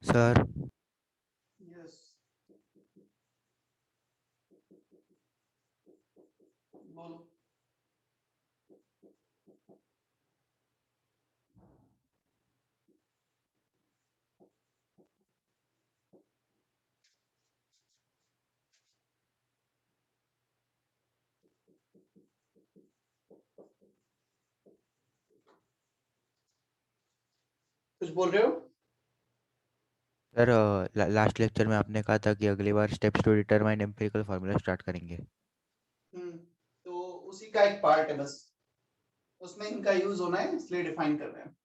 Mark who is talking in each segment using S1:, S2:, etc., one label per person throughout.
S1: Sir.
S2: Yes, बोलो। कुछ बोल रहे हो?
S1: सर लास्ट लेक्चर में आपने कहा था कि अगली बार steps to determine empirical formula start करेंगे।
S2: तो उसी का एक पार्ट है बस, उसमें इनका यूज होना है इसलिए डिफाइन कर रहे हैं।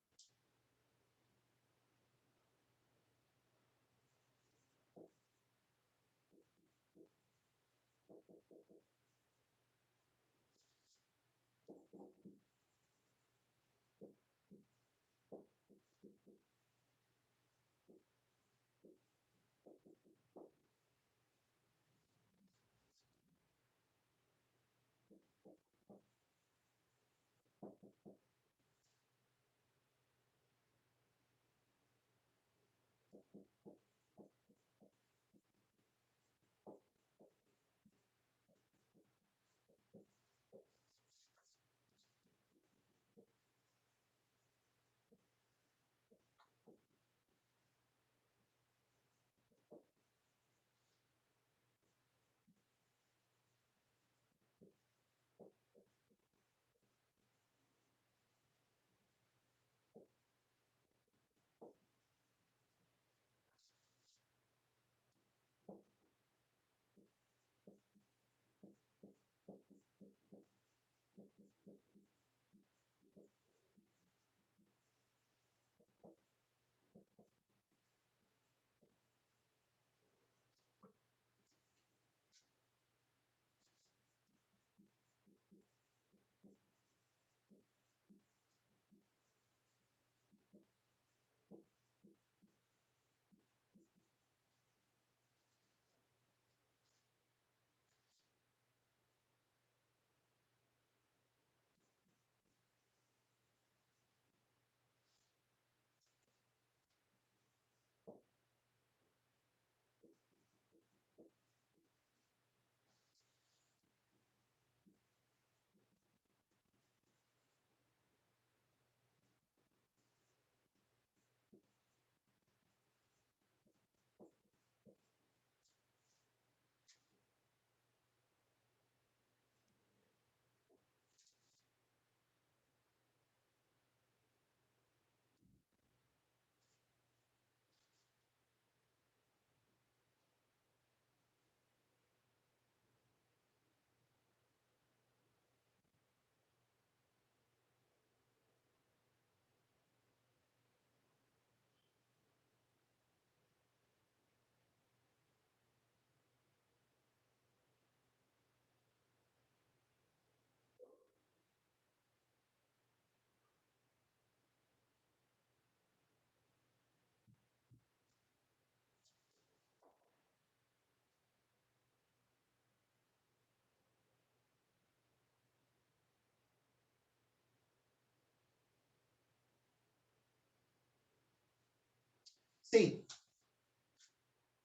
S2: See,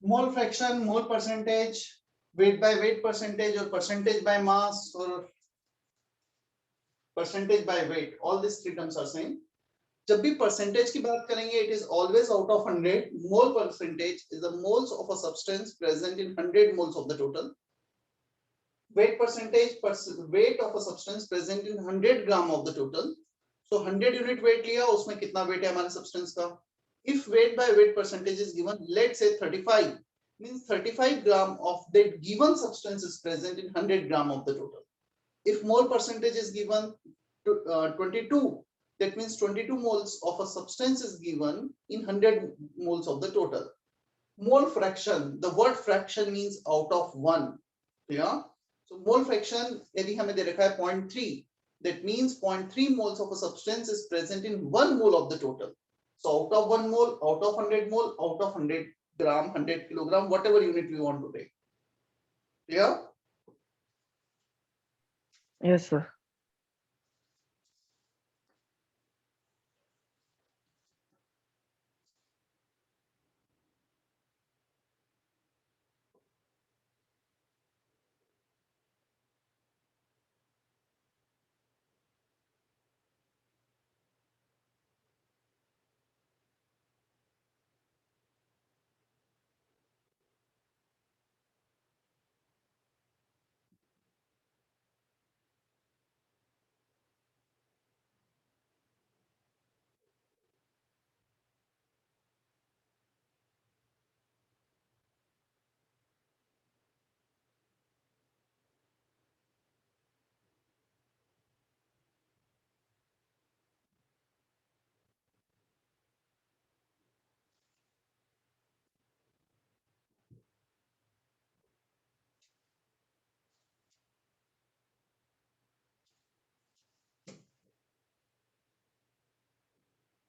S2: mole fraction, mole percentage, weight by weight percentage और परसेंटेज बाय मास और percentage by weight, all this three terms are same. जब भी परसेंटेज की बात करेंगे, it is always out of 100. Mole percentage is the moles of a substance present in 100 moles of the total. Weight percentage, weight of a substance present in 100 gram of the total. So 100 unit weight लिया, उसमें कितना weight है हमारे substance का? If weight by weight percentage is given, let's say 35, means 35 gram of the given substance is present in 100 gram of the total. If mole percentage is given to 22, that means 22 moles of a substance is given in 100 moles of the total. Mole fraction, the word fraction means out of 1. Yeah. So mole fraction यदि हमें दे रखा है 0.3, that means 0.3 moles of a substance is present in 1 mole of the total. So out of 1 mole, out of 100 mole, out of 100 gram, 100 kilogram, whatever unit we want to take. Yeah.
S3: Yes, sir.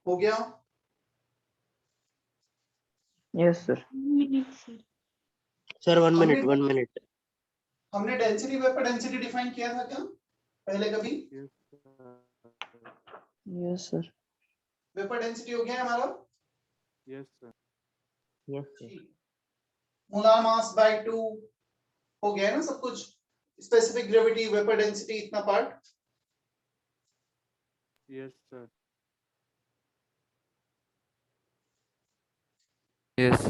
S2: हो गया?
S3: Yes, sir.
S4: minute, sir.
S5: Sir, 1 minute,
S2: हमने
S5: 1 minute.
S2: हमने density, vapour density define किया था क्या पहले कभी?
S6: Yes, sir.
S3: Yes, sir.
S2: Vapour density हो गया है हमारा?
S6: Yes, sir.
S5: Yes, sir.
S2: ठीक। मोलार मास बाय 2 हो गया है ना सब कुछ? स्पेसिफिक ग्रेविटी, वेपर डेंसिटी, इतना पार्ट।
S6: Yes, sir.
S1: यस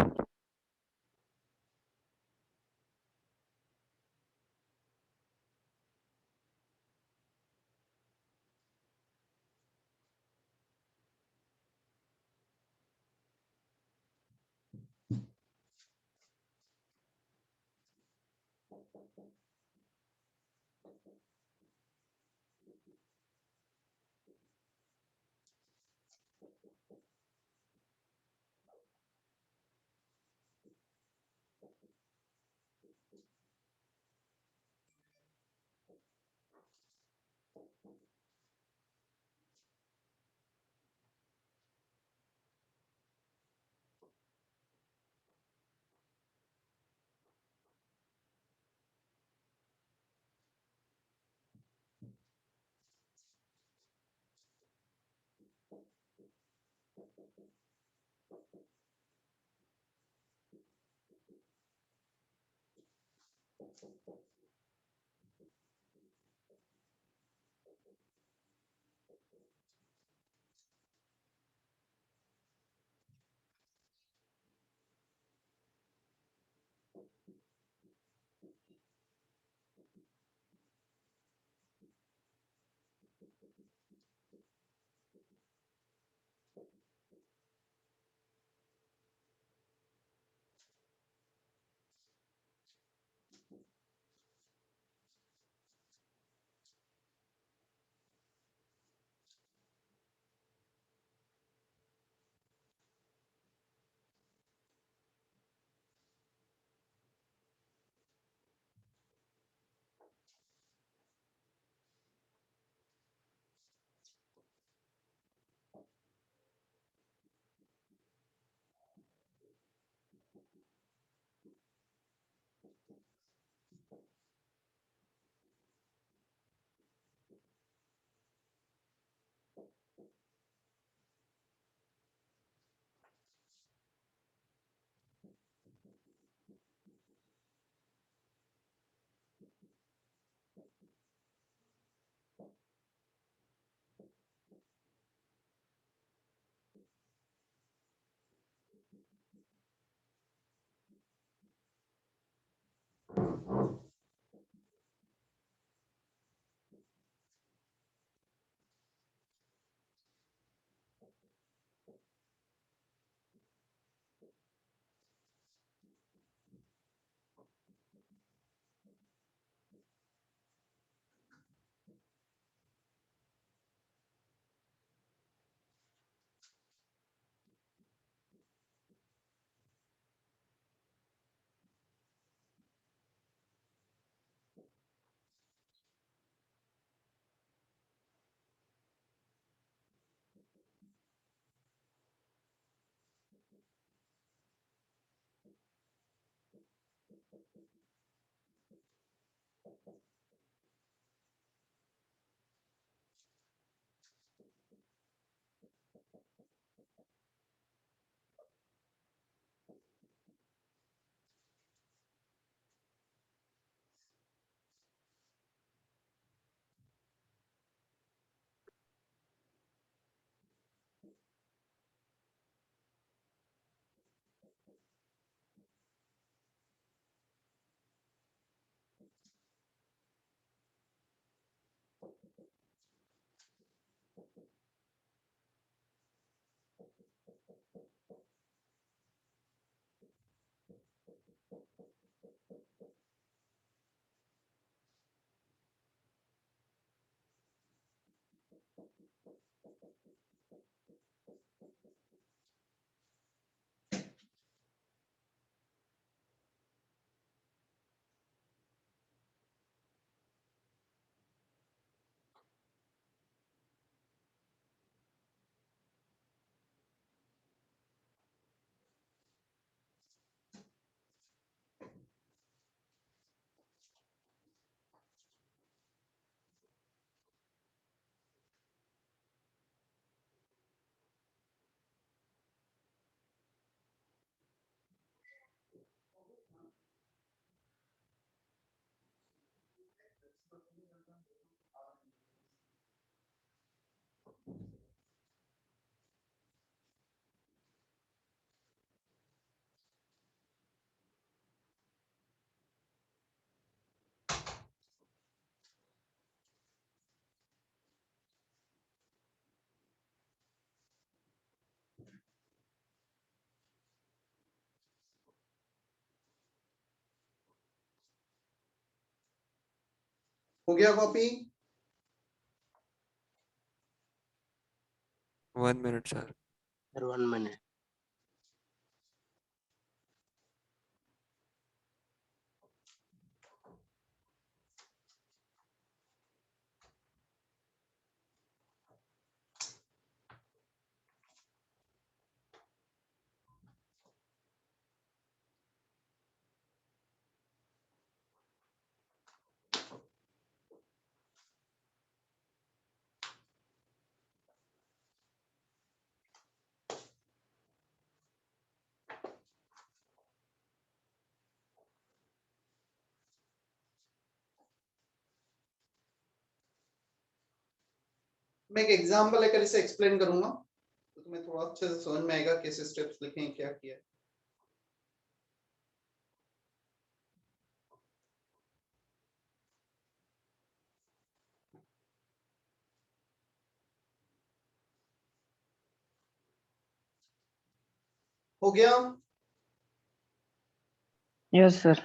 S2: हो गया copy?
S6: 1 minute, sir.
S5: Sir, 1 minute.
S2: मैं एक एग्जांपल लेकर इसे एक्सप्लेन करूंगा तो तुम्हें थोड़ा अच्छे से समझ में आएगा कैसे स्टेप्स लिखे हैं, क्या किया है। हो गया?
S3: Yes, sir.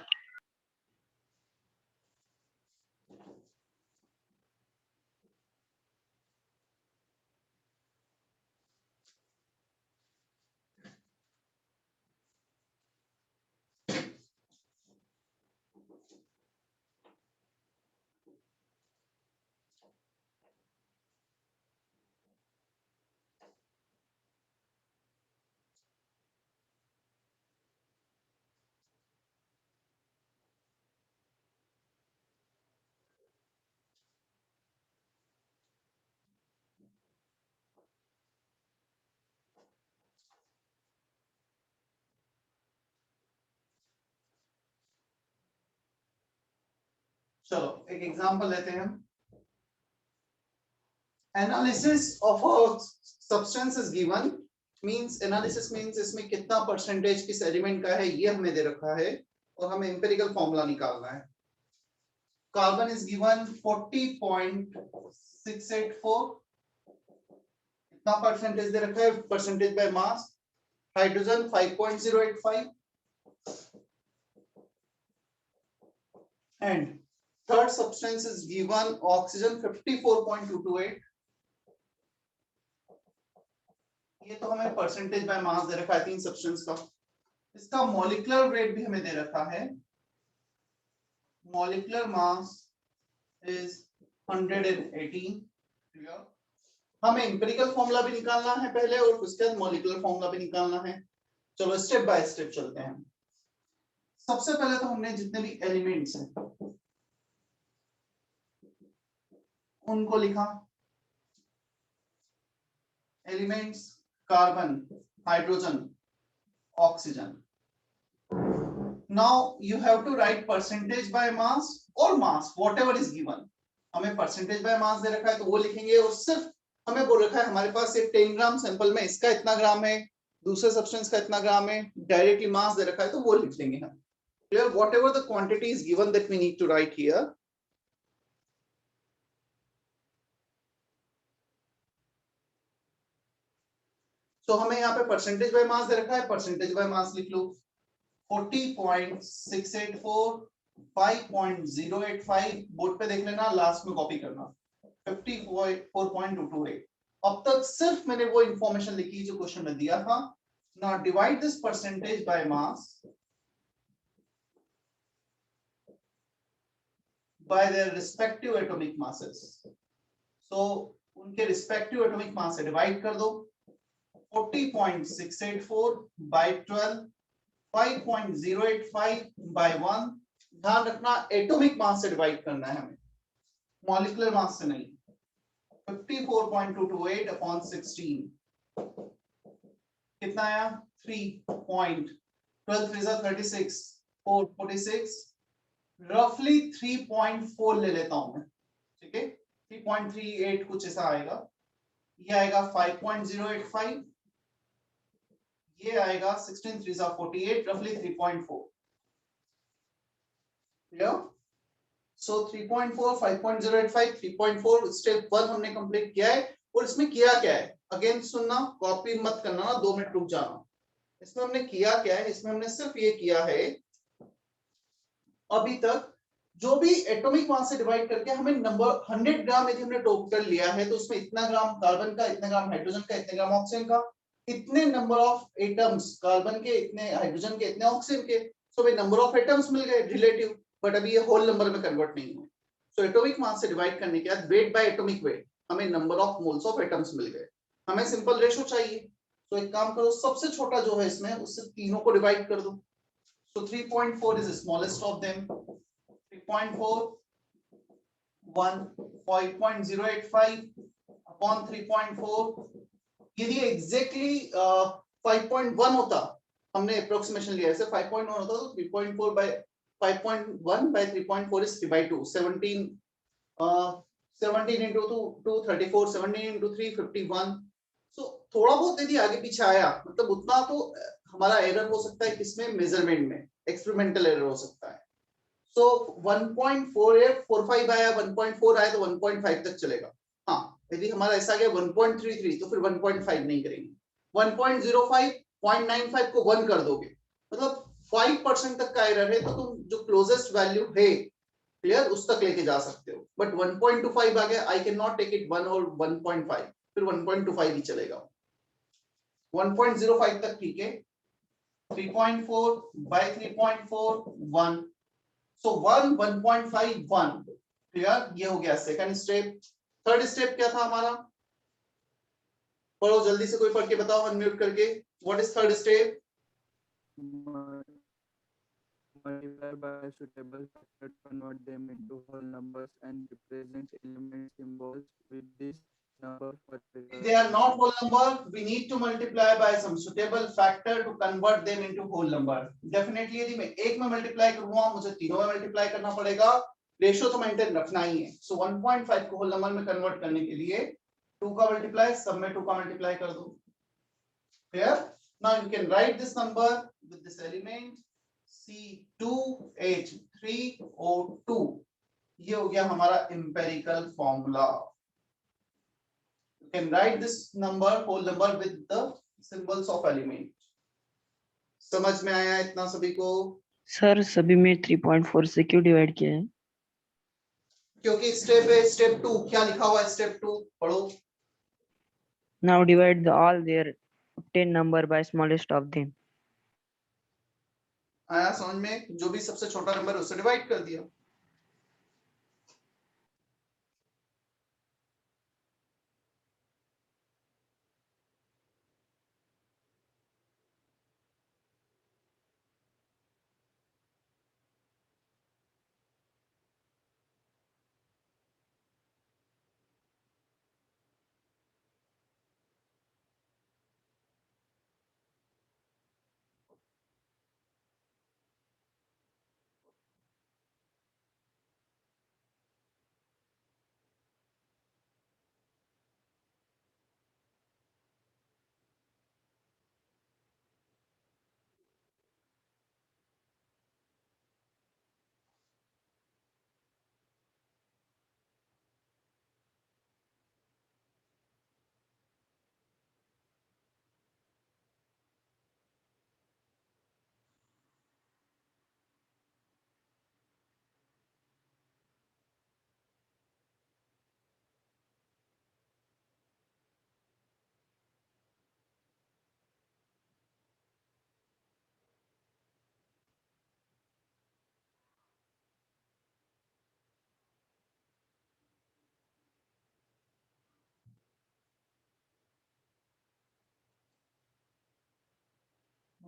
S3: चलो एक एग्जांपल लेते हैं हम। Analysis of a substance is given, means analysis means इसमें कितना परसेंटेज किस एलिमेंट का है ये हमें दे रखा है और हमें एम्पिरिकल फॉर्मूला निकालना है। कार्बन इज गिवन 40.684, कितना परसेंटेज दे रखा है percentage by mass. Hydrogen 5.085 and third substance is given oxygen 54.228। ये तो हमें परसेंटेज बाय मास दे रखा है तीन सब्सटेंस का। इसका मॉलिक्यूलर वेट भी हमें दे रखा है, मॉलिक्यूलर मास इज 118। हमें एम्पिरिकल फॉर्मूला भी निकालना है पहले और उसके बाद मॉलिक्यूलर फॉर्मूला भी निकालना है। चलो स्टेप बाय स्टेप चलते हैं। सबसे पहले तो हमने जितने भी एलिमेंट्स हैं उनको लिखा। Elements carbon, hydrogen, oxygen. Now you have to write percentage by mass or mass whatever is given. हमें परसेंटेज बाय मास दे रखा है तो वो लिखेंगे और सिर्फ हमें बोल रखा है हमारे पास एक 10 ग्राम सैंपल में इसका इतना ग्राम है, दूसरे सब्सटेंस का इतना ग्राम है, डायरेक्टली मास दे रखा है तो वो लिख देंगे हम। Clear? Whatever the quantity is given that we need to write here.
S2: तो हमें यहाँ पे परसेंटेज बाय मास दे रखा है, परसेंटेज बाय मास लिख लो 40.684 5.085 बोर्ड पे देख लेना, लास्ट में कॉपी करना 54.228। अब तक सिर्फ मैंने वो इंफॉर्मेशन लिखी जो क्वेश्चन में दिया था। Now divide this percentage by mass by their respective atomic masses. So उनके respective atomic mass से divide कर दो 40.684 by 12 5.085 by 1। ध्यान रखना एटॉमिक मास से डिवाइड करना है हमें, मॉलिक्यूलर मास से नहीं। 54.228 अपॉन 16 कितना आया 3.12 446 रफली 3.4 ले लेता हूं मैं, ठीक है 3.38 कुछ ऐसा आएगा। ये आएगा 5.085, ये आएगा 16 3 48 रफली 3.4। क्लियर? सो 3.4 5.085 3.4 स्टेप 1 हमने कंप्लीट किया है। और इसमें किया क्या है, अगेन सुनना, कॉपी मत करना ना, 2 मिनट रुक जाना। इसमें हमने किया क्या है, इसमें हमने सिर्फ ये किया है अभी तक जो भी एटॉमिक मास से डिवाइड करके हमें नंबर 100 ग्राम यदि हमने टोटल लिया है तो उसमें इतना ग्राम कार्बन का, इतना ग्राम हाइड्रोजन का, इतने ग्राम ऑक्सीजन का, इतने नंबर ऑफ एटम्स कार्बन के, इतने हाइड्रोजन के, इतने ऑक्सीजन के। सो भाई नंबर ऑफ एटम्स मिल गए रिलेटिव, बट अभी ये होल नंबर में कन्वर्ट नहीं हुए। सो एटॉमिक मास से डिवाइड करने के बाद वेट बाय एटॉमिक वेट हमें number of moles of atoms मिल गए। हमें सिंपल रेशो चाहिए, तो एक काम करो, सबसे छोटा जो है इसमें उससे तीनों को डिवाइड कर दो। So 3.4 is the smallest of them. 3.4 1 5.085 upon 3.4 यदि एग्जैक्टली 5.1 होता, हमने अप्रोक्सीमेशन लिया है, 5.1 होता तो 3.4 by 5.1 by 3.4 is 3 by 2 17 17 into 2 34 17 into 3 51। सो थोड़ा बहुत यदि आगे पीछे आया मतलब उतना तो हमारा एरर हो सकता है, किसमें, मेजरमेंट में, एक्सपेरिमेंटल एरर हो सकता है। सो 1.4845 आया, 1.4 आया तो 1.5 तक चलेगा। हाँ यदि हमारा ऐसा गया 1.33 तो फिर 1.5 नहीं करेंगे। 1.05 0.95 को 1 कर दोगे, मतलब 5% तक का एरर है तो तुम जो क्लोजेस्ट वैल्यू है क्लियर उस तक लेके जा सकते हो। बट 1.25 आ गया, I can not take it 1 or 1.5, फिर 1.25 ही चलेगा। 1.05 तक ठीक है। 3.4 by 3.4 1, so 1 1.5 1 क्लियर, ये हो गया सेकंड स्टेप। थर्ड स्टेप क्या था हमारा, पढ़ो जल्दी से, कोई पढ़ के बताओ अनम्यूट करके, what is third step?
S6: Multiply by suitable factor to convert them into whole numbers and represent element symbols with this number for
S2: If they are not whole number, we need to multiply by some suitable factor to convert them into whole number. Definitely यदि मैं एक में multiply करूंगा मुझे तीनों में multiply करना पड़ेगा, रेशियो तो मेंटेन रखना ही है। सो 1.5 को होल नंबर में कन्वर्ट करने के लिए 2 का मल्टीप्लाई, सब में 2 का मल्टीप्लाई कर दो। Clear? Now you can write this number with this element C2H3O2। ये हो गया हमारा empirical formula. You can write this number, whole number with the symbols of element. समझ में आया इतना सभी को?
S5: सर सभी में 3.4 से क्यों डिवाइड किया है?
S2: क्योंकि स्टेप है स्टेप 2, क्या लिखा हुआ है स्टेप 2 पढ़ो।
S5: Now divide all their obtained number by smallest of them.
S2: आया समझ में? जो भी सबसे छोटा नंबर है उससे डिवाइड कर दिया।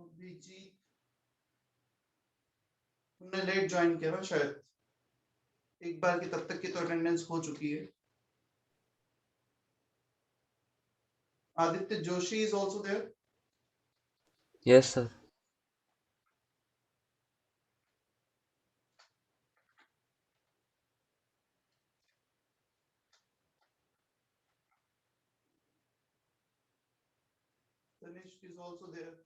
S3: अभिजीत, तुमने लेट ज्वाइन किया ना शायद, एक बार की तब तक की तो अटेंडेंस हो चुकी है। Aditya Joshi is also there.
S4: Yes, sir.
S3: Tanishq is also there.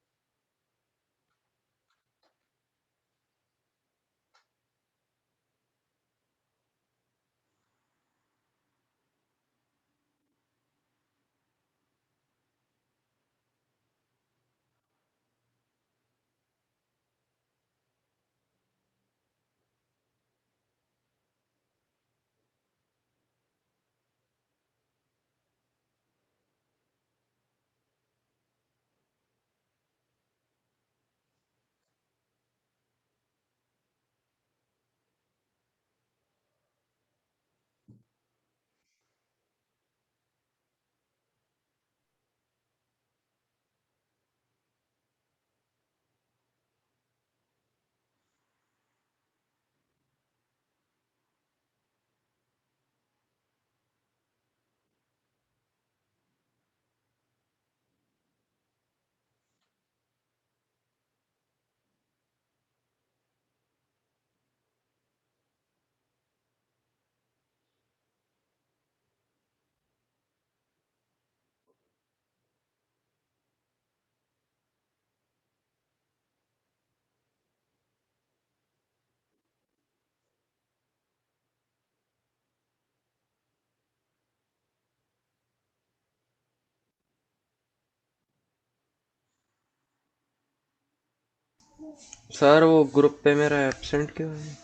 S4: Sir वो ग्रुप पे मेरा एब्सेंट क्यों है?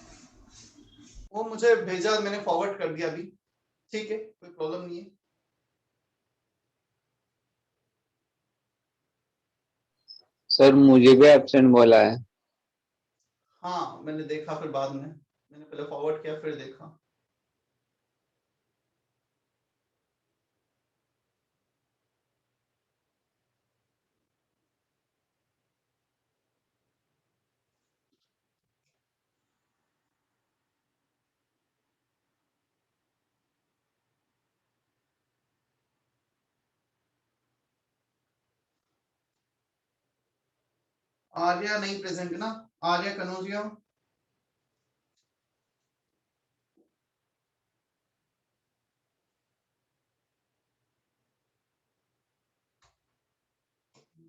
S3: वो मुझे भेजा, मैंने फॉरवर्ड कर दिया अभी। ठीक है, कोई प्रॉब्लम नहीं है।
S7: सर मुझे भी एब्सेंट बोला है।
S3: हाँ मैंने देखा, फिर बाद में मैंने पहले फॉरवर्ड किया फिर देखा। आर्या नहीं प्रेजेंट ना, Arya Kanaujia.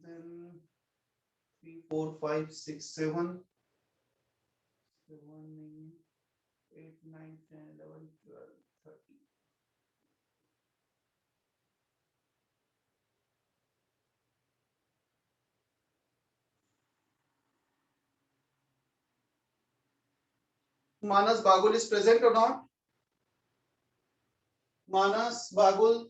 S3: Then 3, 4, 5, 6, 7, 7, 8, 9, 10, 11, 12, 13. Manas Bagul is present or not? Manas Bagul.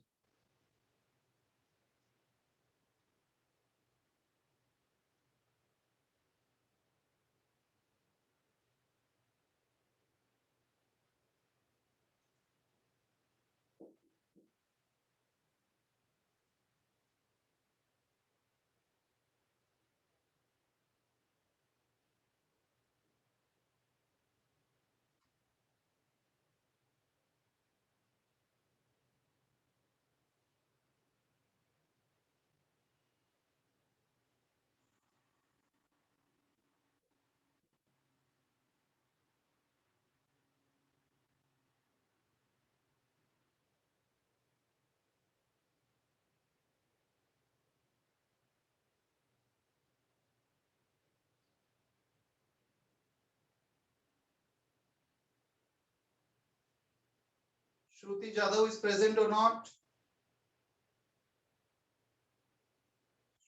S3: Shruti Jadhav is present or not?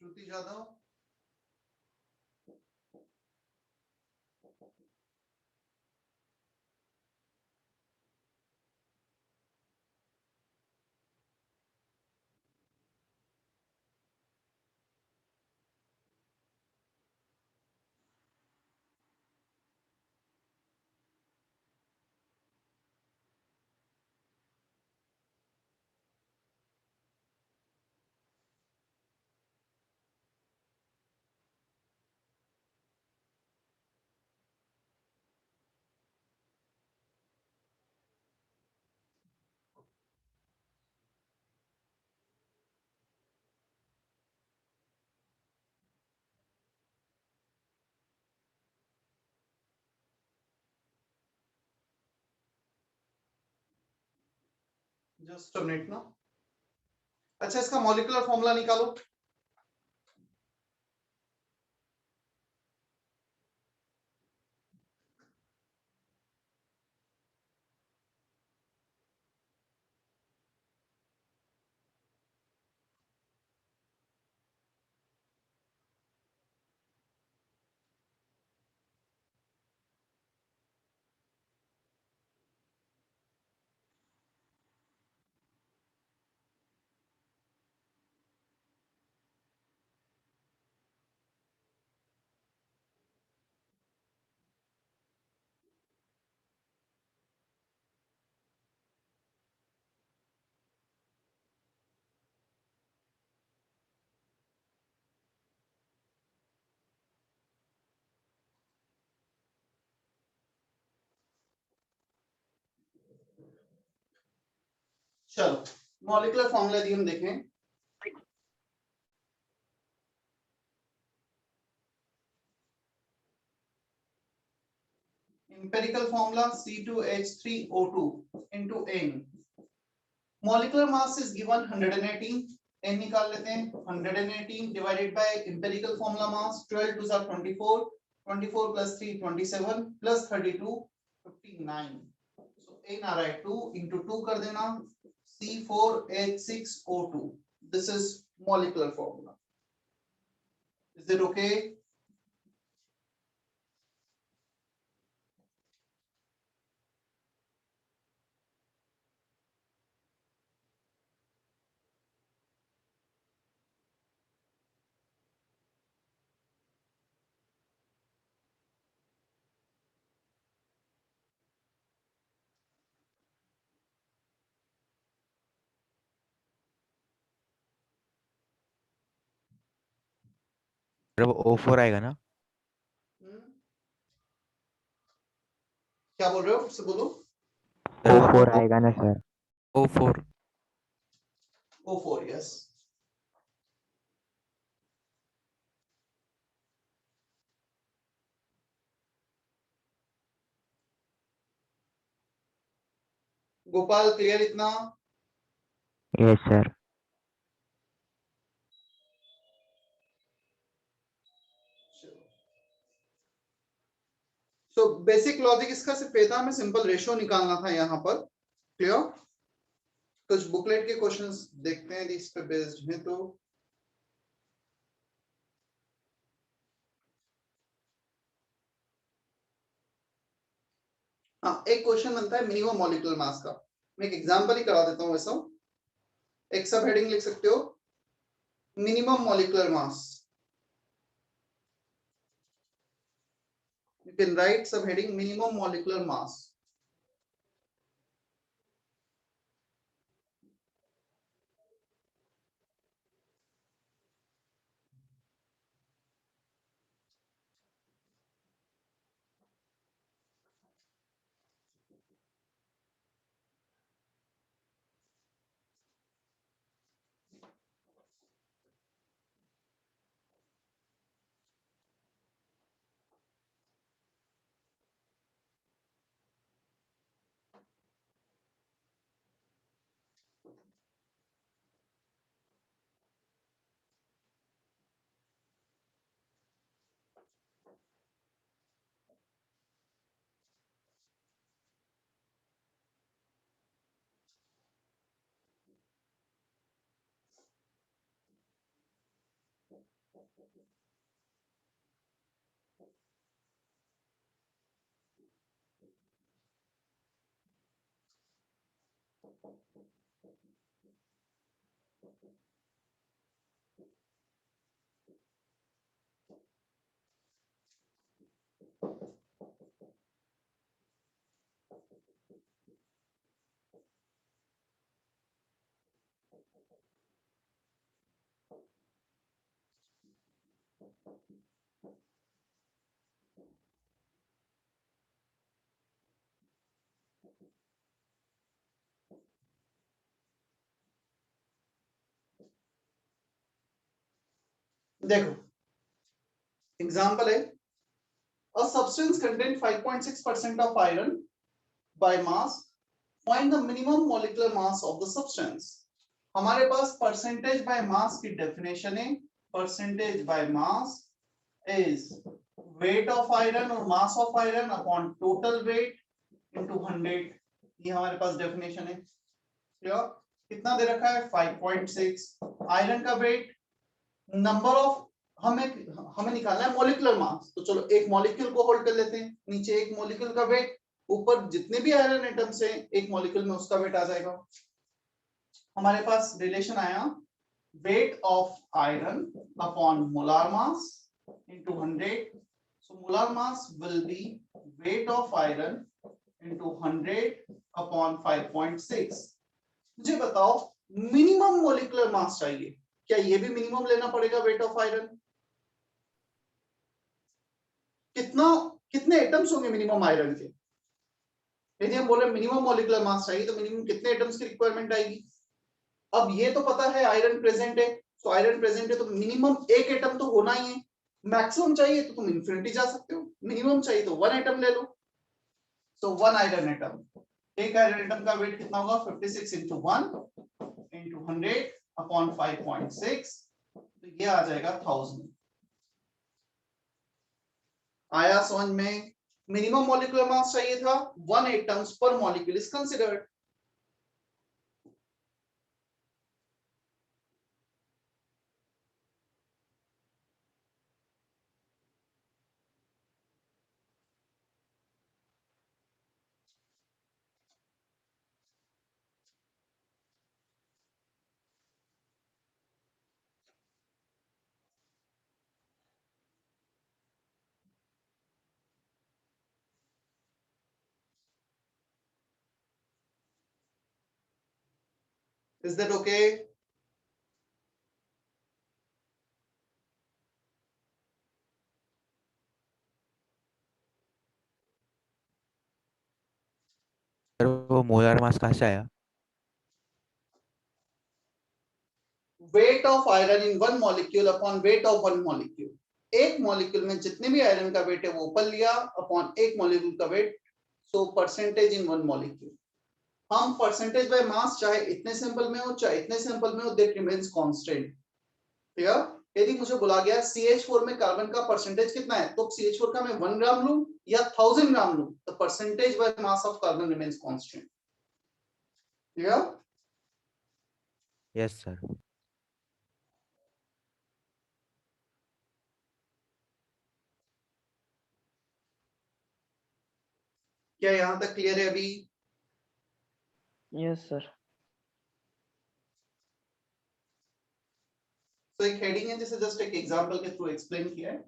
S3: Shruti Jadhav.
S2: Just a minute ना। अच्छा, इसका मॉलिक्यूलर फॉर्मूला निकालो। चलो, मॉलिक्यूलर फॉर्मूला यदि हम देखें, empirical formula C2H3O2 into N. Molecular mass is given 118. N निकाल लेते हैं, 118 divided by empirical formula mass 12 2 are 24, 24 plus 3 27 plus 32 59. So N आ रहा है 2 into 2 कर देना, C4H6O2. This is molecular formula. Is it okay?
S1: Sir वो O4 आएगा ना?
S2: क्या बोल रहे हो? फिर से बोलो।
S1: O4 आएगा ना sir?
S4: O4
S2: O4, yes. Gopal, clear इतना?
S1: Yes sir.
S2: So basic logic इसका सिर्फ ये था, हमें सिंपल रेशियो निकालना था यहाँ पर। क्लियर? कुछ बुकलेट के क्वेश्चंस देखते हैं इस पे बेस्ड हैं तो। हाँ, एक क्वेश्चन बनता है मिनिमम मॉलिक्यूलर मास का। मैं एक एग्जांपल ही करा देता हूँ वैसा। एक सब हेडिंग लिख सकते हो, minimum molecular mass. You can write सब हेडिंग मिनिमम मॉलिक्यूलर मास। देखो, एग्जांपल है, a substance contain 5.6% of iron by mass find the minimum molecular mass of the substance. हमारे पास परसेंटेज बाय मास की डेफिनेशन है, percentage by mass is weight of iron और mass of iron upon total weight into 100। ये हमारे पास definition है। कितना दे रखा है 5.6। आयरन का वेट, नंबर ऑफ, हमें निकालना है मॉलिक्यूलर मास, तो चलो एक मॉलिक्यूल को होल्ड कर लेते हैं, नीचे एक मॉलिक्यूल का वेट, ऊपर जितने भी आयरन एटम्स हैं एक मॉलिक्यूल में उसका वेट आ जाएगा। हमारे पास रिलेशन आया wait of iron upon molar mass into 100। So molar mass will be wait of iron into 100 upon 5.6। मुझे बताओ मिनिमम मॉलिक्यूलर मास चाहिए, क्या ये भी मिनिमम लेना पड़ेगा वेट ऑफ आयरन? कितने एटम्स होंगे मिनिमम आयरन के? यदि हम बोले मिनिमम मॉलिक्यूलर मास चाहिए तो मिनिमम कितने एटम्स की रिक्वायरमेंट आएगी? अब ये तो पता है आयरन प्रेजेंट है, तो आयरन प्रेजेंट है तो मिनिमम एक एटम तो होना ही है। मैक्सिमम चाहिए तो तुम इन्फिनिटी जा सकते हो, मिनिमम चाहिए तो 1 एटम ले लो। तो 1 आयरन एटम, एक आयरन एटम का वेट कितना होगा 56 इंटू 1 इंटू 100 अपॉन 5.6, तो ये आ जाएगा 1000। आया समझ में? मिनिमम मॉलिक्यूलर मास चाहिए था 1 एटम्स पर molecule is considered. Is that okay?
S1: Sir वो मोलर मास कहाँ से आया?
S2: Wait of iron in one molecule upon weight of one molecule. एक मॉलिक्यूल में जितने भी आयरन का वेट है वो ऊपर लिया अपॉन एक मॉलिक्यूल का weight, so percentage in one molecule. हम परसेंटेज बाय मास चाहे इतने सैंपल में हो चाहे इतने सैंपल में हो, दैट रिमेंस कांस्टेंट। क्लियर? यदि मुझे बोला गया CH4 में कार्बन का परसेंटेज कितना है, तो CH4 का मैं 1 ग्राम लूं या 1000 ग्राम लूं, तो percentage by mass of carbon remains constant. Clear?
S1: Yes sir.
S2: क्या यहां तक क्लियर है अभी?
S5: Yes, sir.
S2: तो एक हेडिंग है जिसे जस्ट एक एग्जांपल के थ्रू एक्सप्लेन किया है,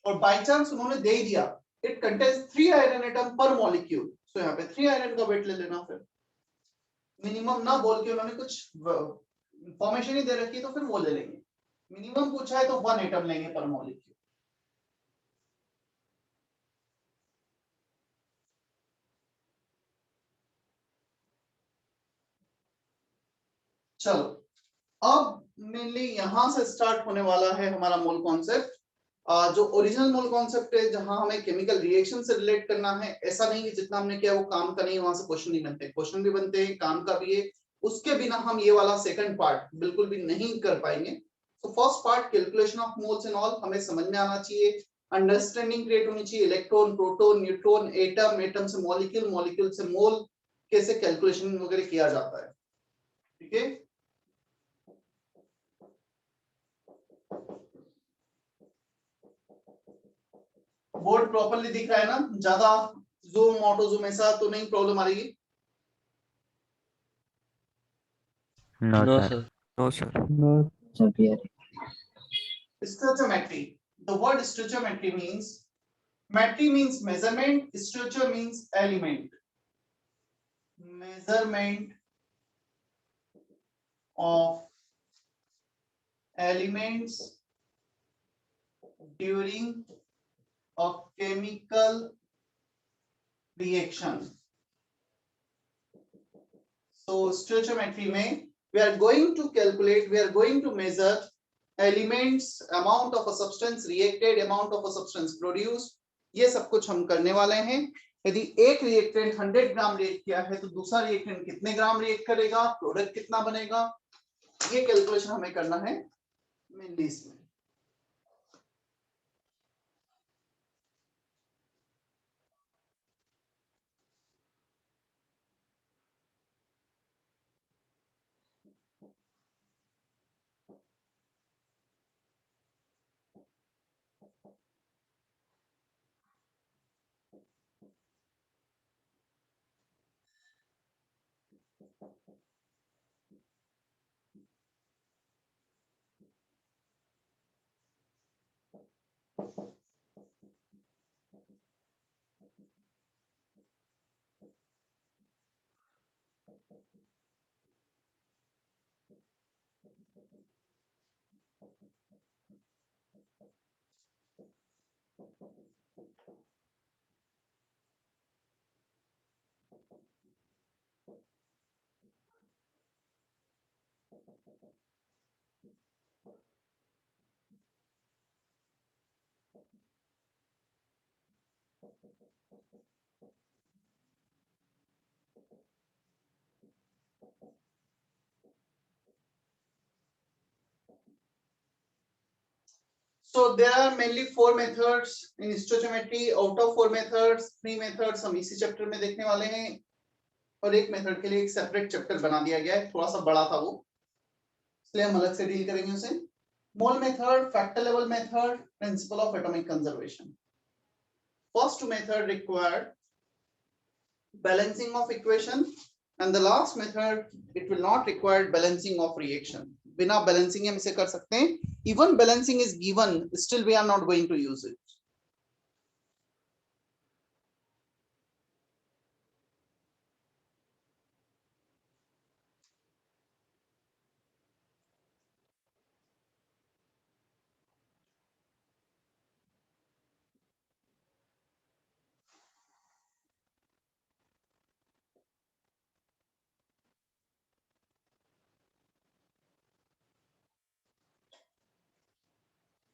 S2: और बाय चांस उन्होंने दे ही दिया इट कंटेन्स 3 आयरन एटम पर मॉलिक्यूल, सो यहाँ पे 3 आयरन का वेट ले लेना। फिर मिनिमम ना बोल के उन्होंने कुछ इंफॉर्मेशन ही दे रखी है तो फिर वो ले लेंगे। मिनिमम पूछा है तो 1 एटम लेंगे पर मॉलिक्यूल। चलो अब मेनली यहां से स्टार्ट होने वाला है हमारा मोल कॉन्सेप्ट, जो ओरिजिनल मोल कॉन्सेप्ट है, जहां हमें केमिकल रिएक्शन से रिलेट करना है। ऐसा नहीं कि जितना हमने किया वो काम का नहीं, वहां से क्वेश्चन नहीं बनते, क्वेश्चन भी बनते हैं, काम का भी है। उसके बिना हम ये वाला सेकंड पार्ट बिल्कुल भी नहीं कर पाएंगे। तो first part calculation of moles and all हमें समझ में आना चाहिए, अंडरस्टैंडिंग क्रिएट होनी चाहिए, electron, proton, neutron, atom, atom से मॉलिक्यूल, मॉलिक्यूल से मोल, कैसे कैलकुलेशन वगैरह किया जाता है। ठीक है, बोर्ड प्रॉपर्ली दिख रहा है ना? ज्यादा जूम ऑटो जूम ऐसा तो नहीं प्रॉब्लम आ रही?
S1: No
S4: no
S1: sir.
S4: Sir.
S1: No sir.
S2: Stoichiometry. The word stoichiometry means, metry means measurement, stoichio means element. Measurement of elements during a chemical reaction. So stoichiometry में we are going to calculate, we are going to measure elements, amount of a substance reacted, amount of a substance produced, ये सब कुछ हम करने वाले हैं। यदि एक रिएक्टेंट 100 ग्राम रिएक्ट किया है तो दूसरा रिएक्टेंट कितने ग्राम रिएक्ट करेगा, प्रोडक्ट कितना बनेगा, ये कैलकुलेशन हमें करना है मेनली इसमें। So there are mainly 4 methods in stoichiometry. Out of 4 methods, 3 methods हम इसी चैप्टर में देखने वाले हैं और एक मेथड के लिए एक सेपरेट चैप्टर बना दिया गया है, थोड़ा सा बड़ा था वो, इसलिए हम अलग से डील करेंगे उसे। मोल मेथड, फैक्टर लेवल method, principle of atomic conservation. First method required balancing of equation and the last method it will not require balancing of reaction. बिना balancing हम इसे कर सकते हैं, even balancing is given, still we are not going to use it.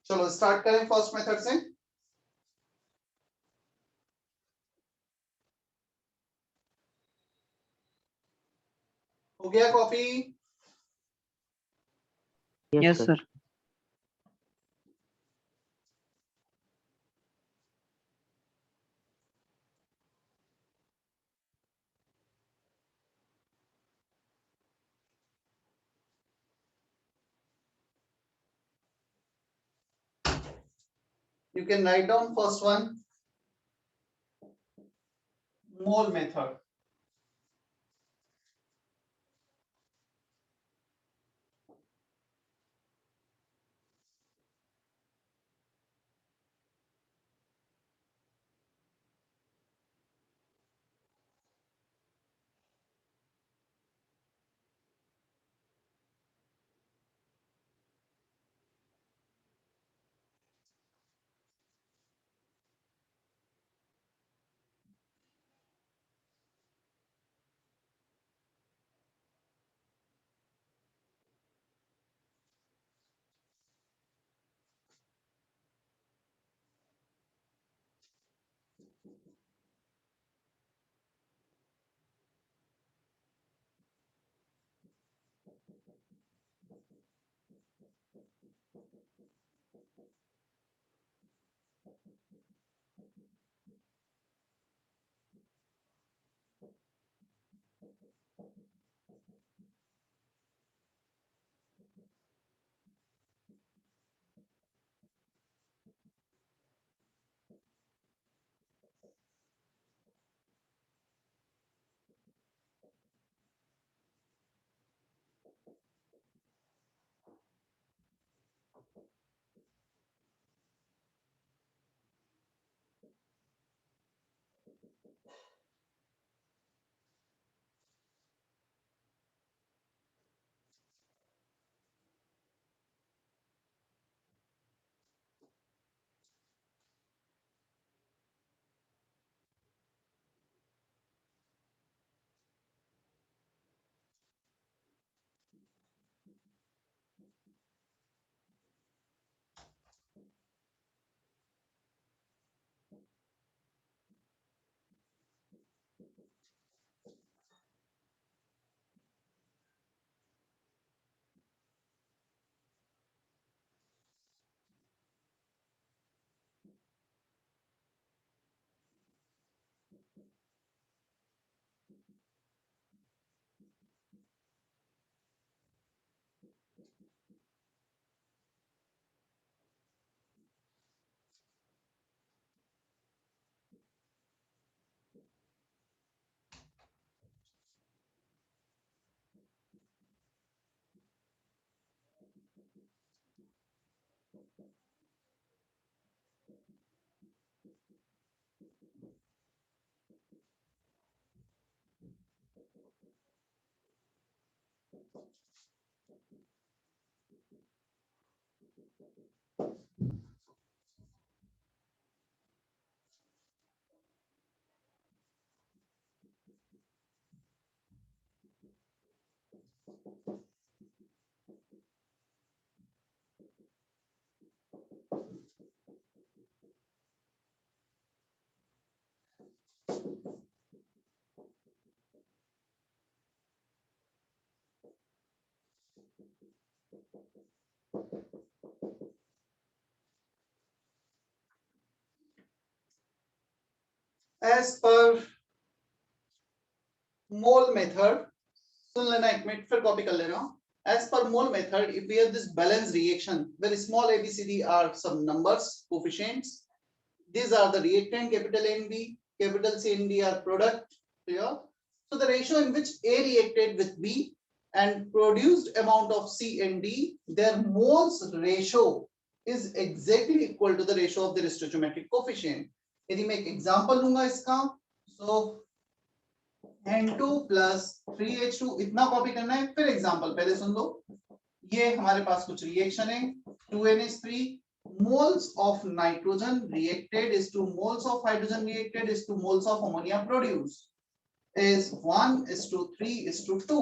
S2: चलो start करें first method से। हो गया copy?
S5: Yes, sir.
S2: You can write down first one, mole method. As per mole method, सुन लेना एक मिनट, फिर copy कर ले रहा हूं. As per mole method, if we have this balanced reaction where small abcd are some numbers, coefficients, these are the reactant, capital A and B, capital C and D are product here. So the ratio in which A reacted with B and produced amount of C and D, their moles ratio is exactly equal to the ratio of their stoichiometric coefficient. यदि मैं एक example लूंगा इसका, so N2 plus 3H2 इतना copy करना है. फिर example पहले सुन लो. ये हमारे पास कुछ रिएक्शन है. 2NH3 moles of nitrogen reacted is to moles of hydrogen reacted is to moles of ammonia produced is 1:3:2.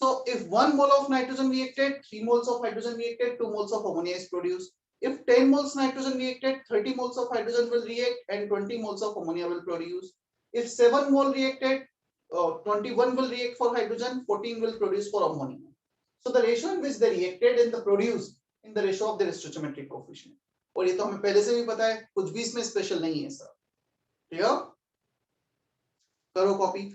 S2: So if 1 mole of nitrogen reacted, 3 moles of hydrogen reacted, 2 moles of ammonia is produced. If 10 moles nitrogen reacted, 30 moles of hydrogen will react and 20 moles of ammonia will produce. If 7 mole reacted, 21 will react for hydrogen, 14 will produce for ammonia. So the ratio in which they reacted and the produced in the ratio of their stoichiometric coefficient. और ये तो हमें पहले से भी पता है, कुछ भी इसमें स्पेशल नहीं है सर. क्लियर? करो कॉपी.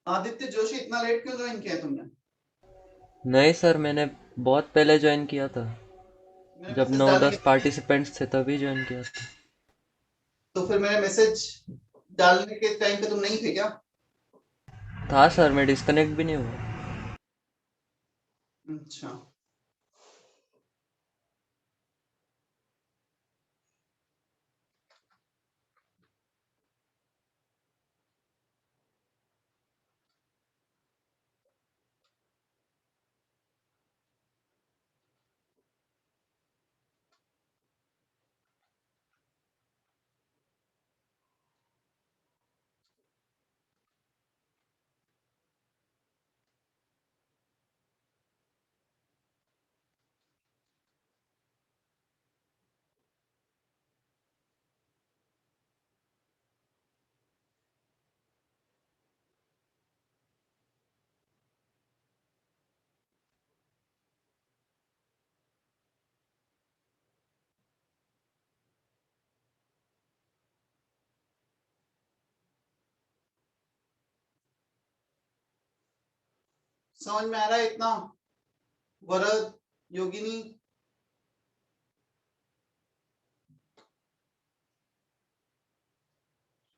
S2: आदित्य जोशी, इतना लेट क्यों ज्वाइन किया तुमने?
S4: नहीं सर, मैंने बहुत पहले ज्वाइन किया था,
S2: मैंने
S4: जब
S2: मैसेज डालने
S4: 9-10
S2: के पहले,
S4: पार्टिसिपेंट्स थे तभी ज्वाइन किया था.
S2: तो फिर मैंने मैसेज डालने के टाइम पे तुम नहीं थे क्या?
S4: था सर, मैं डिस्कनेक्ट भी नहीं हुआ.
S2: अच्छा. समझ में आ रहा है इतना? वरद, योगिनी,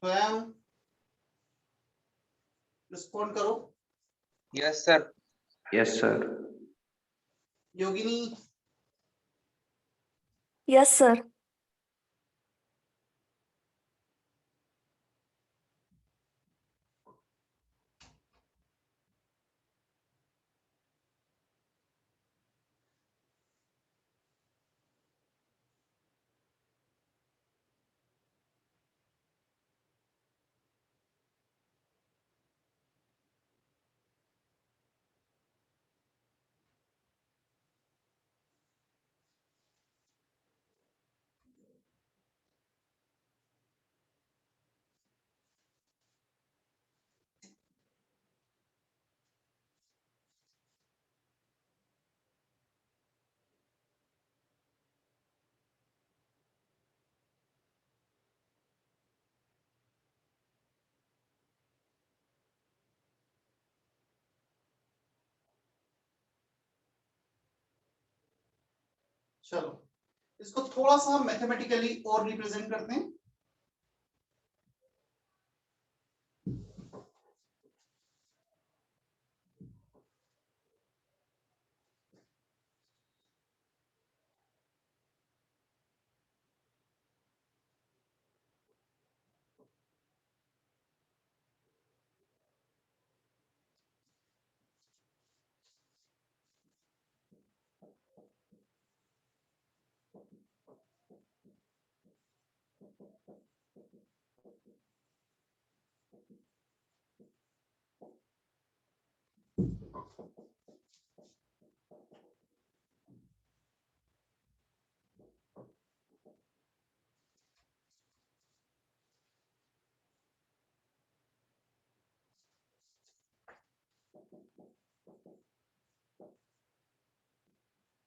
S2: स्वयं रिस्पॉन्ड करो.
S7: Yes sir. Yes sir.
S2: योगिनी,
S8: Yes, sir.
S2: चलो इसको थोड़ा सा मैथमेटिकली और रिप्रेजेंट करते हैं।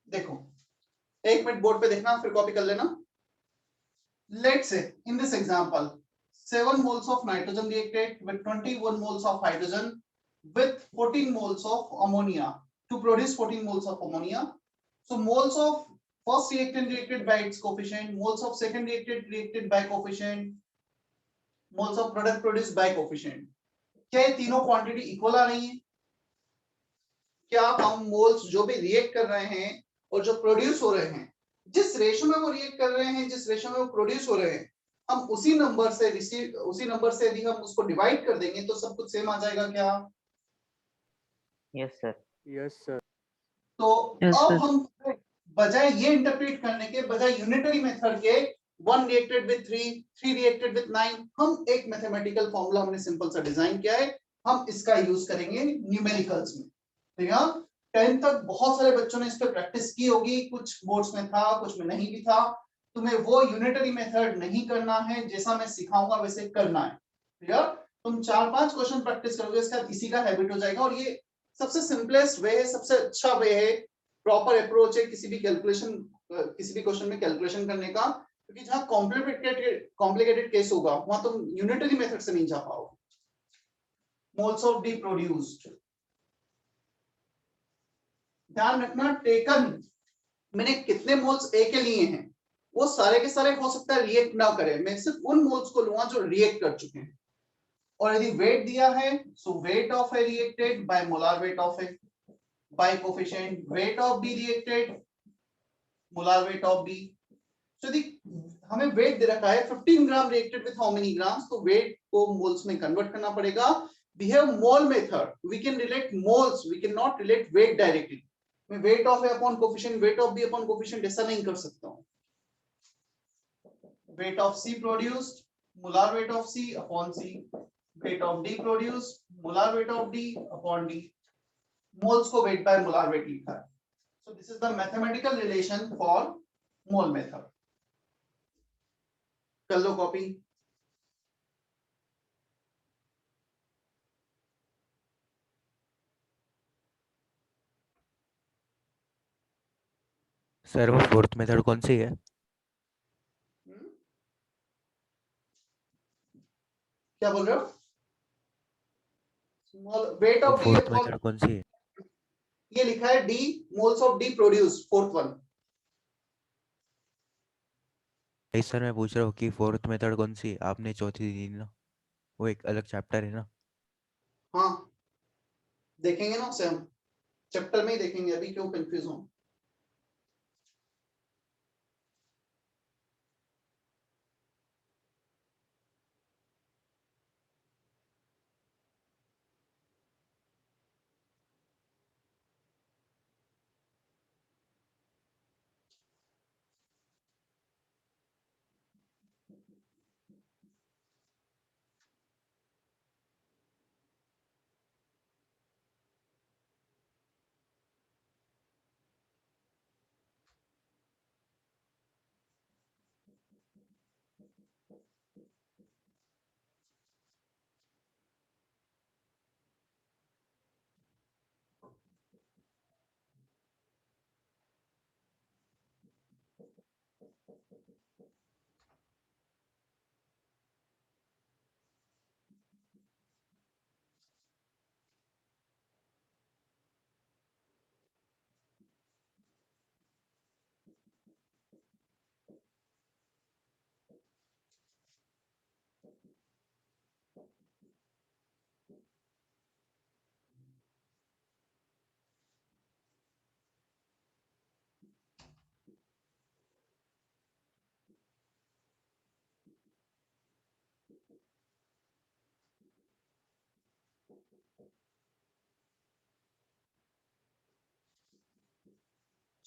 S2: देखो एक मिनट बोर्ड पे देखना फिर कॉपी कर लेना। Let's say in this example 7 moles of nitrogen reacted with 21 moles of hydrogen with 14 moles of ammonia to produce 14 moles of ammonia. So moles of first reactant reacted by its coefficient, moles of second reacted by coefficient, moles of product produced by coefficient. क्या ये तीनों quantity equal आ रही है? क्या हम moles जो भी react कर रहे हैं और जो प्रोड्यूस हो रहे हैं, जिस रेशो में वो रिएक्ट कर रहे हैं, जिस रेशो में वो प्रोड्यूस हो रहे हैं, हम उसी नंबर से यदि हम उसको डिवाइड कर देंगे तो सब कुछ सेम आ जाएगा क्या?
S5: Yes, sir.
S6: Yes, sir.
S2: तो
S5: Yes,
S2: अब
S5: sir.
S2: हम बजाय ये इंटरप्रेट करने के, बजाय यूनिटरी मेथड के 1 रिएक्टेड विद 3 रिएक्टेड विद 9, हम एक मैथमेटिकल फॉर्मूला हमने सिंपल सा डिजाइन किया है, हम इसका यूज करेंगे न्यूमेरिकल्स में। ठीक है, 10 तक बहुत सारे बच्चों ने इस पे प्रैक्टिस की होगी, कुछ बोर्ड्स में था, कुछ में नहीं भी था। तुम्हें वो यूनिटरी मेथड नहीं करना है, जैसा मैं सिखाऊंगा वैसे करना है। क्लियर? तुम 4-5 क्वेश्चन प्रैक्टिस करोगे, इसके बाद इसी का हैबिट हो जाएगा, और ये सबसे सिंपलेस्ट वे है, सबसे अच्छा वे है, प्रॉपर अप्रोच है किसी भी कैलकुलेशन, किसी भी क्वेश्चन में कैलकुलेशन करने का। क्योंकि जहां कॉम्प्लिकेटेड केस होगा वहां तुम यूनिटरी मेथड से नहीं जा पाओगे। मोल्स ऑफ डी प्रोड्यूस्ड, ध्यान रखना, टेकन मैंने कितने मोल्स ए के लिए हैं, वो सारे के सारे हो सकता है रिएक्ट ना करें, मैं सिर्फ उन मोल्स को लूंगा जो रिएक्ट कर चुके हैं। और यदि वेट दिया है, so weight of A reacted by molar weight of A by coefficient weight of B reacted molar weight of B. तो यदि हमें वेट दे रखा है 15 gram reacted with how many grams, तो वेट को मोल्स में कन्वर्ट करना पड़ेगा। We have mole method, we can relate moles, we can not relate weight directly. मैं weight of A upon coefficient, weight of B upon coefficient ऐसा नहीं कर सकता हूं। Weight of C produced molar weight of C upon C, weight of D produced molar weight of D upon D. Moles को weight by molar weight लिखा है। So this is the mathematical relation for mole method. कर लो copy.
S1: Sir वो fourth method कौन सी है?
S2: क्या बोल रहे हो? वेट
S1: वो
S2: of D
S1: fourth
S2: upon,
S1: method कौन सी है?
S2: ये लिखा है D, moles of D produce, fourth one.
S1: नहीं सर, मैं पूछ रहा हूँ कि फोर्थ मेथड कौन सी है? आपने चौथी दी ना, वो एक अलग चैप्टर है ना।
S2: हाँ देखेंगे ना उसे, हम चैप्टर में ही देखेंगे, अभी क्यों कंफ्यूज हो।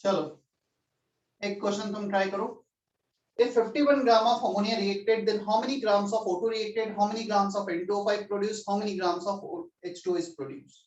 S2: चलो एक क्वेश्चन तुम ट्राई करो. If 51 gram of ammonia reacted, then how many grams of O2 reacted? How many grams of N2O5 produced? How many grams of H2 is produced?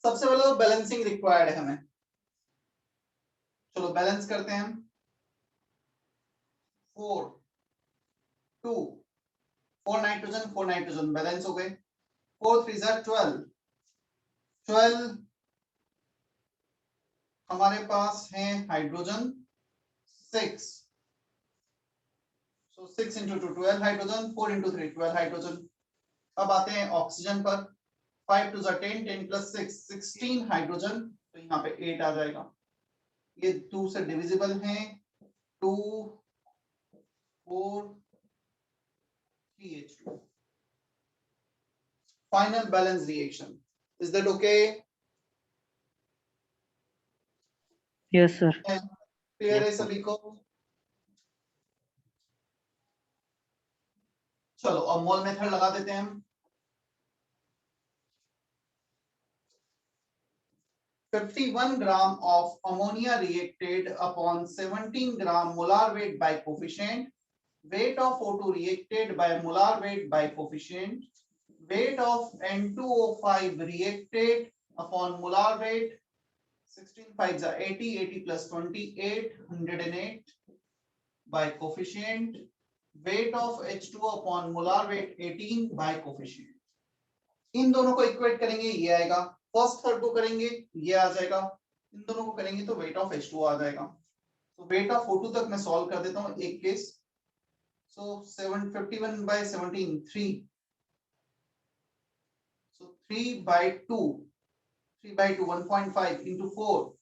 S2: सबसे पहले तो बैलेंसिंग रिक्वायर्ड है हमें. चलो बैलेंस करते हैं हम. 4 2 4 नाइट्रोजन बैलेंस हो गए. 4 3 12 12 हमारे पास है हाइड्रोजन 6. सो 6 into 2 12 हाइड्रोजन. 4 into 3 12 hydrogen. अब आते हैं ऑक्सीजन पर. 5 2 10 10 plus 6 16 हाइड्रोजन. तो यहाँ पे 8 आ जाएगा. ये 2 से डिविजिबल हैं. 2 4 3H2. final balance reaction. Is that okay?
S5: Yes, sir.
S2: Clear है सभी को? चलो अब मोल मेथड लगा देते हैं हम। 51 gram of ammonia reacted upon 17 gram molar weight by coefficient. Weight of O2 reacted by molar weight by coefficient. Weight of N2O5 reacted upon molar weight. 16 5s are 80, 80 plus 28, 108 by coefficient. Weight of H2O upon molar weight 18 by coefficient. इन दोनों को equate करेंगे ये आएगा, first third को करेंगे ये आ जाएगा, इन दोनों को करेंगे तो वेट ऑफ H2O आ जाएगा। तो वेट ऑफ O2 तक मैं सॉल्व कर देता हूँ एक case. So 751 by 17 3, so 3 by 2 1.5 into 4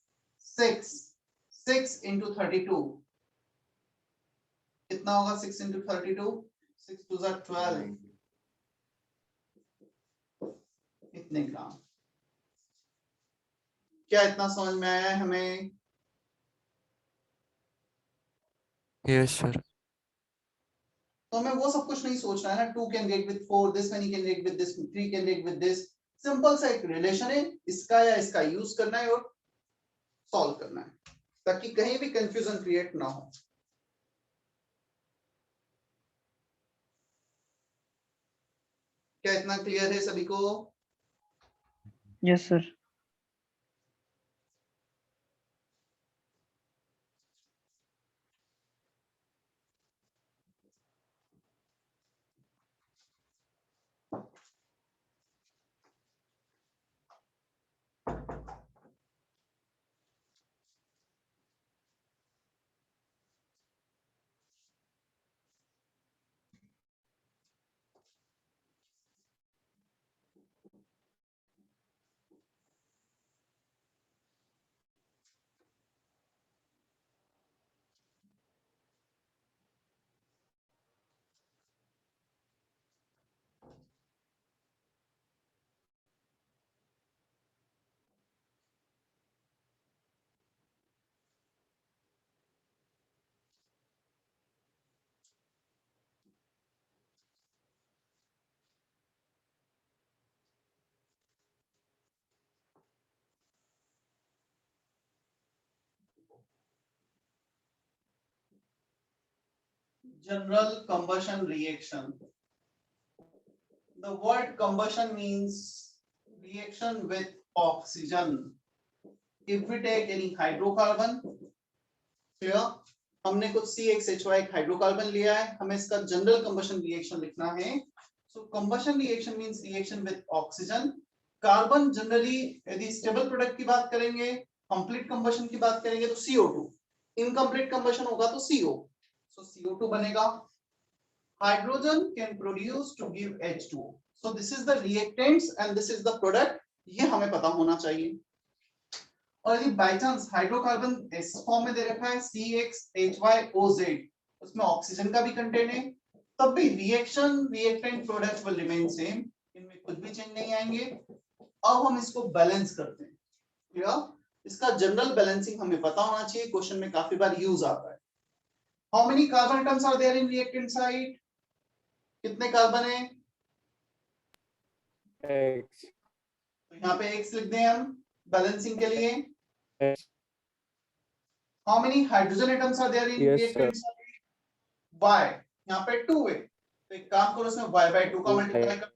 S2: 6 into 32 कितना होगा? 6 into 32 6 2 are 12 इतने ग्राम। क्या इतना समझ में आया है हमें?
S1: Yes sir.
S2: तो हमें वो सब कुछ नहीं सोचना है ना, 2 can react with 4, this many can react with this, 3 can react with this। Simple सा एक रिलेशन है, इसका या इसका यूज करना है और सॉल्व करना है ताकि कहीं भी कंफ्यूजन क्रिएट ना हो। क्या इतना क्लियर है सभी को?
S5: Yes, sir.
S2: General combustion reaction. The word combustion means reaction with oxygen. If we take any hydrocarbon, here हमने कुछ CXHY हाइड्रोकार्बन लिया है, हमें इसका जनरल कंबशन रिएक्शन लिखना है। So combustion reaction means reaction with oxygen. Carbon generally यदि stable product की बात करेंगे, कंप्लीट कंबशन की बात करेंगे तो CO2, इनकम्प्लीट कंबशन होगा तो CO। सो CO2 बनेगा। Hydrogen can produce to give H2O। So this is the reactants and this is the product, ये हमें पता होना चाहिए। और यदि बाय चांस हाइड्रोकार्बन इस फॉर्म में दे रखा है CXHYOZ, उसमें ऑक्सीजन का भी कंटेंट है, तब भी reaction reactant product will remain same, इनमें कुछ भी चेंज नहीं आएंगे। अब हम इसको बैलेंस करते हैं। क्लियर? इसका जनरल बैलेंसिंग हमें पता होना चाहिए, क्वेश्चन में काफी बार यूज आता है। How many carbon atoms are there in reactant side? कितने कार्बन है?
S6: X.
S2: तो यहाँ पे X लिख दें हम बैलेंसिंग के लिए। How many hydrogen atoms are there in
S6: Yes,
S2: reactant side? Y, यहाँ पे 2 है, तो एक काम करो इसमें y by 2 का मल्टीप्लाई कर,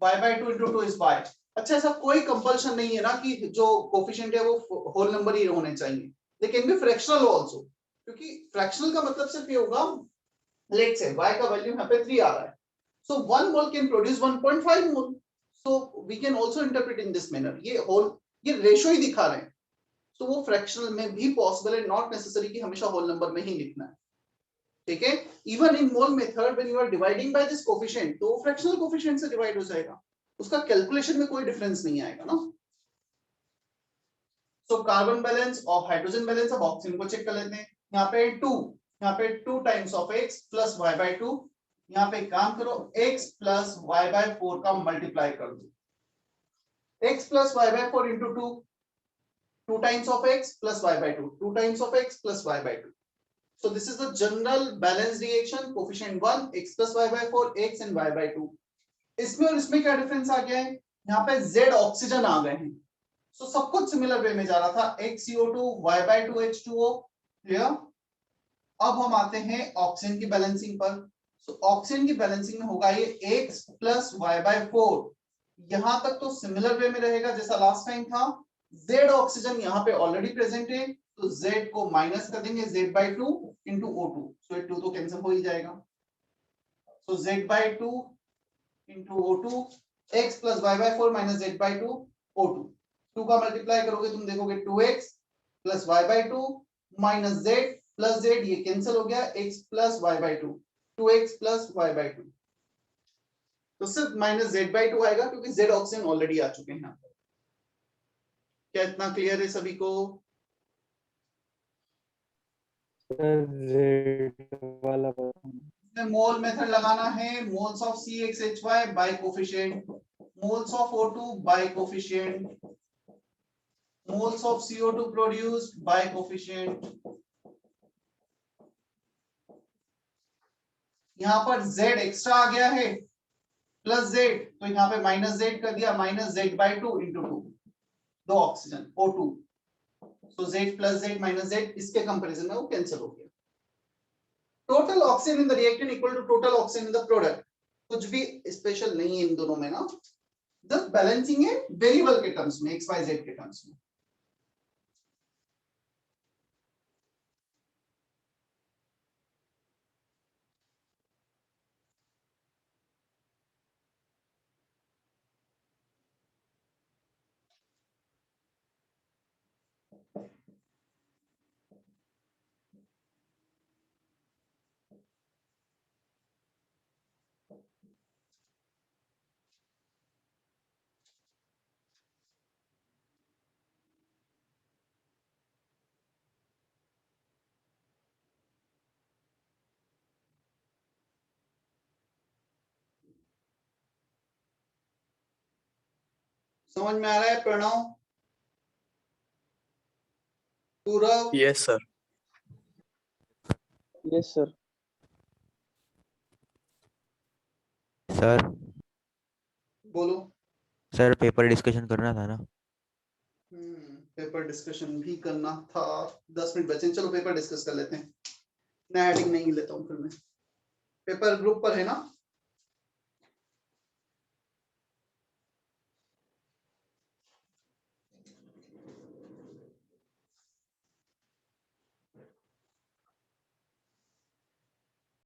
S2: y by 2 into 2 is y। अच्छा, ऐसा कोई कंपल्शन नहीं है ना कि जो कोफिशिएंट है वो होल नंबर ही होने चाहिए, they can be fractional also, क्योंकि फ्रैक्शनल का मतलब सिर्फ ये होगा, लेट्स से y का वैल्यू यहाँ पे 3 आ रहा है, so 1 mole can produce 1.5 mole, so we can also interpret in this manner। ये होल, ये रेशियो ही दिखा रहे हैं, तो वो फ्रैक्शनल में भी पॉसिबल है, नॉट नेसेसरी कि हमेशा होल नंबर में ही लिखना है। ठीक है? Even in mole method when you are dividing by this coefficient, तो फ्रैक्शनल कोफिशिएंट से डिवाइड हो जाएगा, उसका कैलकुलेशन में कोई डिफरेंस नहीं आएगा ना। सो कार्बन बैलेंस और हाइड्रोजन बैलेंस, अब ऑक्सीजन को चेक कर लेते हैं। यहाँ पे 2 times of x plus y by 2, यहाँ पे काम करो, x प्लस वाई बाय 4 का मल्टीप्लाई कर दो, x plus Y by 4 into 2, 2 times of x plus y by 2, 2 times of x plus y by 2. So this is the general balanced reaction, coefficient 1, x plus y by 4, x and y by 2. इसमें और इसमें क्या difference आ गया है, यहाँ पे z oxygen आ गए हैं, so सब कुछ सिमिलर वे में जा रहा था, x CO2 y by 2 H2O, clear. अब हम आते हैं ऑक्सीजन की बैलेंसिंग पर, so ऑक्सीजन की बैलेंसिंग में होगा ये x plus y by 4, यहां तक तो सिमिलर वे में रहेगा जैसा लास्ट टाइम था, Z ऑक्सीजन यहाँ पे ऑलरेडी प्रेजेंट है, तो Z को माइनस कर देंगे, Z by 2 into O2, so 2 तो कैंसिल हो ही जाएगा, so Z by 2 into O2, x plus y by 4 minus Z by 2 O2, 2 का मल्टीप्लाई करोगे तुम देखोगे 2x plus y by 2 minus Z plus Z, ये कैंसिल हो गया, x plus y by 2, 2x plus y by 2, तो सिर्फ minus Z by 2 आएगा क्योंकि Z ऑक्सीजन ऑलरेडी आ चुके हैं यहाँ पर। क्या इतना क्लियर है सभी को?
S6: वाला
S2: मोल मेथड लगाना है, moles of CXHY bye coefficient, moles of O2 bye coefficient, moles of CO2 produced by coefficient. यहाँ पर Z एक्स्ट्रा आ गया है प्लस Z, तो यहाँ पे माइनस Z कर दिया, माइनस Z by 2 into 2, दो oxygen O2, so Z plus Z minus Z, इसके कंपैरिजन में वो कैंसिल हो गया। Total oxygen in the reactant equal to total oxygen in the product, कुछ भी स्पेशल नहीं है इन दोनों में ना, जस्ट बैलेंसिंग है वेरिएबल के टर्म्स में, XYZ के टर्म्स में। समझ में आ रहा है Pranav, Purav?
S8: Yes sir.
S6: Yes sir.
S1: Sir
S2: बोलो।
S1: सर पेपर डिस्कशन करना था ना।
S2: पेपर डिस्कशन भी करना था, 10 मिनट बचे, चलो पेपर डिस्कस कर लेते हैं, नया हेडिंग नहीं लेता हूँ फिर मैं। पेपर ग्रुप पर है ना?